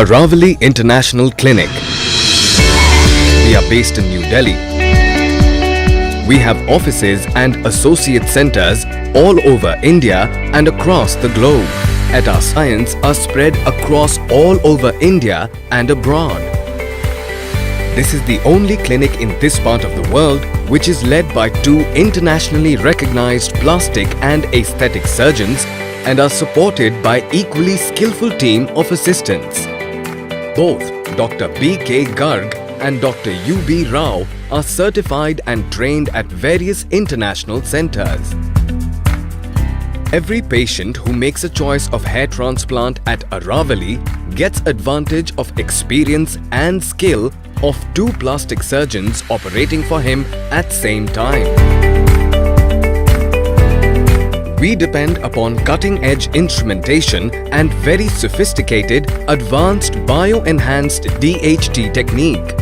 Aravali International Clinic. We are based in New Delhi. We have offices and associate centers all over India and across the globe. At our science are spread across all over India and abroad. This is the only clinic in this part of the world which is led by two internationally recognized plastic and aesthetic surgeons and are supported by equally skillful team of assistants. Both Dr. B.K. Garg and Dr. U.B. Rao are certified and trained at various international centers. Every patient who makes a choice of hair transplant at Aravali gets advantage of experience and skill of two plastic surgeons operating for him at same time. We depend upon cutting-edge instrumentation and very sophisticated advanced bio-enhanced DHT technique.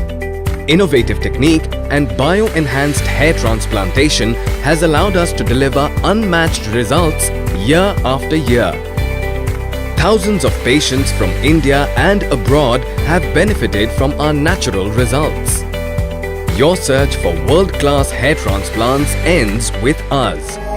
Innovative technique and bio-enhanced hair transplantation has allowed us to deliver unmatched results year after year. Thousands of patients from India and abroad have benefited from our natural results. Your search for world-class hair transplants ends with us.